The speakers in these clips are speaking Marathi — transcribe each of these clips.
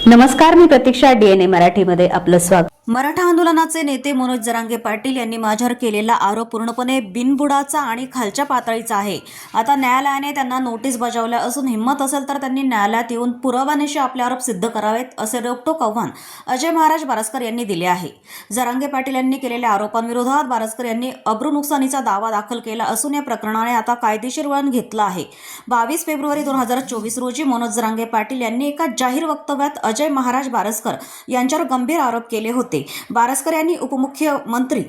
नमस्कार, मी प्रतीक्षा. डीएनए मराठीमध्ये आपलं स्वागत. मराठा आंदोलनाचे नेते मनोज जरांगे पाटील यांनी माझ्यावर केलेला आरोप पूर्णपणे बिनबुडाचा आणि खालच्या पातळीचा आहे. आता न्यायालयाने त्यांना नोटीस बजावल्या असून हिंमत असेल तर त्यांनी न्यायालयात येऊन पुराव्यानिशी आपले आरोप सिद्ध करावेत, असे रोखठोक आव्हान अजय महाराज बारसकर यांनी दिले आहे. जरांगे पाटील यांनी केलेल्या आरोपांविरोधात बारसकर यांनी अब्रू नुकसानीचा दावा दाखल केला असून या प्रकरणाने आता कायदेशीर वळण घेतलं आहे. 22 फेब्रुवारी 2024 रोजी मनोज जरांगे पाटील यांनी एका जाहीर वक्तव्यात अजय महाराज बारसकर यांच्यावर गंभीर आरोप केले होते. बारसकर यांनी उपमुख्यमंत्री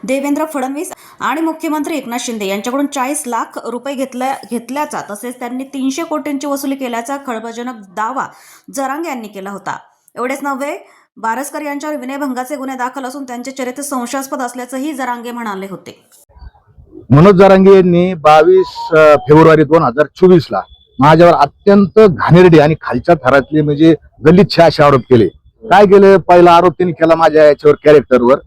देवेंद्र फडणवीस आणि मुख्यमंत्री एकनाथ शिंदे यांच्याकडून 40 लाख रुपये घेतल्याचा तसेच त्यांनी 300 कोटींची वसुली केल्याचा खळबळजनक दावा जरांगे यांनी केला होता. एवढेच नव्हे, बारसकर यांच्यावर विनयभंगाचे गुन्हे दाखल असून त्यांचे चरित्र संशयास्पद असल्याचंही जरांगे म्हणाले होते. मनोज जरांगे यांनी 22 फेब्रुवारी 2024 ला माझ्यावर अत्यंत घाणेरडे आणि खालच्या थरातले म्हणजे गलिच्छ असे आरोप केले. काय केलं? पहिला आरोप त्यांनी केला माझ्या याच्यावर, कॅरेक्टरवर,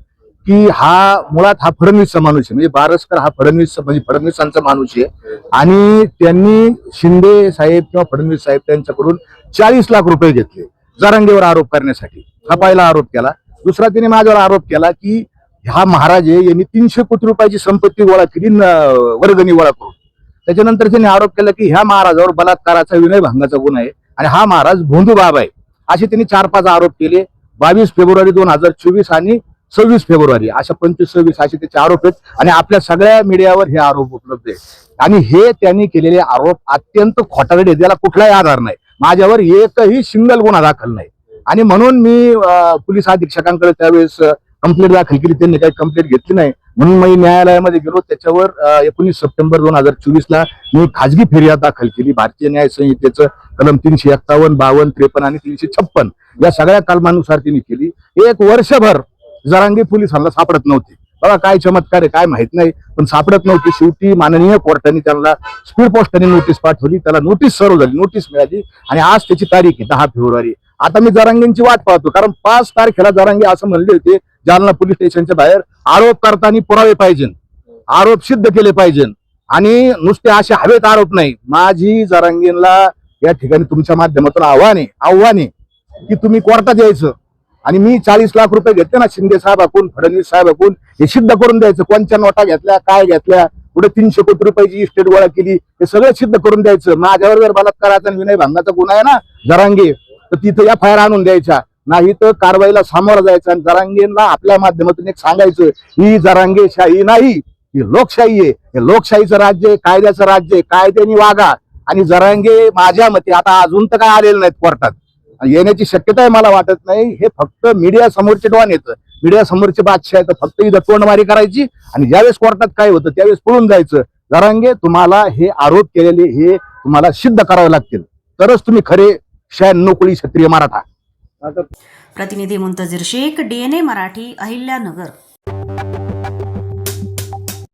की हा मुळात हा फडणवीसचा माणूस आहे, म्हणजे बारसकर हा फडणवीसांचा माणूस आहे आणि त्यांनी शिंदे साहेब किंवा फडणवीस साहेब त्यांच्याकडून 40 लाख रुपये घेतले जरांगेवर आरोप करण्यासाठी. हा पहिला आरोप केला. दुसरा त्यांनी माझ्यावर आरोप केला की हा महाराज यांनी 300 कोटी रुपयाची संपत्ती गोळा केली, वर्गणी गोळा करून. त्याच्यानंतर त्यांनी आरोप केला की ह्या महाराजावर बलात्काराचा, विनयभंगाचा गुन्हा आहे आणि हा महाराज भोंदू बाबा आहे, असे त्यांनी 4-5 आरोप केले. 22 फेब्रुवारी 2024 आणि 26 फेब्रुवारी अशा 25-26 असे त्याचे आरोप आहेत आणि आपल्या सगळ्या मीडियावर हे आरोप उपलब्ध आहे. आणि हे त्यांनी केलेले आरोप अत्यंत खोटारडे, त्याला कुठलाही आधार नाही. माझ्यावर एकही सिंगल गुन्हा दाखल नाही आणि म्हणून मी पोलीस अधीक्षकांकडे त्यावेळेस कंप्लेंट दाखल केली. त्यांनी काही कंप्लेंट घेतली नाही म्हणून मी न्यायालयामध्ये गेलो. त्याच्यावर 19 सप्टेंबर 2024 ला मी खाजगी फिर्याद दाखल केली. भारतीय न्याय संहितेचं कलम 351, 52, 53 आणि 356 या सगळ्या कलमानुसार त्यांनी केली. 1 वर्षभर जरांगे पोलिसांना सापडत नव्हते. बघा काय चमत्कार आहे, काय माहित नाही, पण सापडत नव्हती. शेवटी माननीय कोर्टाने त्यांना स्पीड पोस्टाने नोटीस पाठवली. त्याला नोटीस सर्व झाली, नोटीस मिळाली आणि आज त्याची तारीख आहे 10 फेब्रुवारी. आता मी जरांगेंची वाट पाहतो, कारण 5 तारखेला जरांगे असं म्हणले होते जालना पोलीस स्टेशनच्या बाहेर, आरोप करताना पुरावे पाहिजे, आरोप सिद्ध केले पाहिजे आणि नुसते असे हवेत आरोप नाही. माझी जरांगेंना या ठिकाणी तुमच्या माध्यमातून आव्हान आहे की तुम्ही कोर्टात यायचं आणि मी 40 लाख रुपये घेतले ना शिंदे साहेबांकडून, फडणवीस साहेबांकडून, हे सिद्ध करून द्यायचं. कोणत्या नोटा घेतल्या, काय घेतल्या, पुढे 300 कोटी रुपयाची इस्टेट गोळा केली, हे सगळं सिद्ध करून द्यायचं. माझ्यावर जर बलात्काराचा आणि विनयभंगाचा गुन्हा आहे ना जरांगे, तर तिथं FIR आणून द्यायच्या, नाही तर कारवाईला सामोरं जायचं. आणि जरांगेंना आपल्या माध्यमातून एक सांगायचं, ही जरांगेशाही नाही, ही लोकशाही आहे. हे लोकशाहीचं राज्य आहे, कायद्याचं राज्य आहे, कायद्याने वागा. आणि जरांगे माझ्या मते आता अजून तर काय आलेले नाहीत कोर्टात, येण्याची शक्यता आहे मला वाटत नाही. हे फक्त मीडिया समोरचे डॉन येतं, मीडिया समोरचे बादशाह आहेत, फक्त इथं तोंडमारी करायची आणि ज्यावेळेस कोर्टात काय होतं त्यावेळेस पळून जायचं. जरांगे, तुम्हाला हे आरोप केलेले हे तुम्हाला सिद्ध करावे लागतील, तरच तुम्ही खरे 96 कोळी क्षत्रिय मराठा. प्रतिनिधी मुंतजीर शेख, डीएनए मराठी, अहिल्यानगर.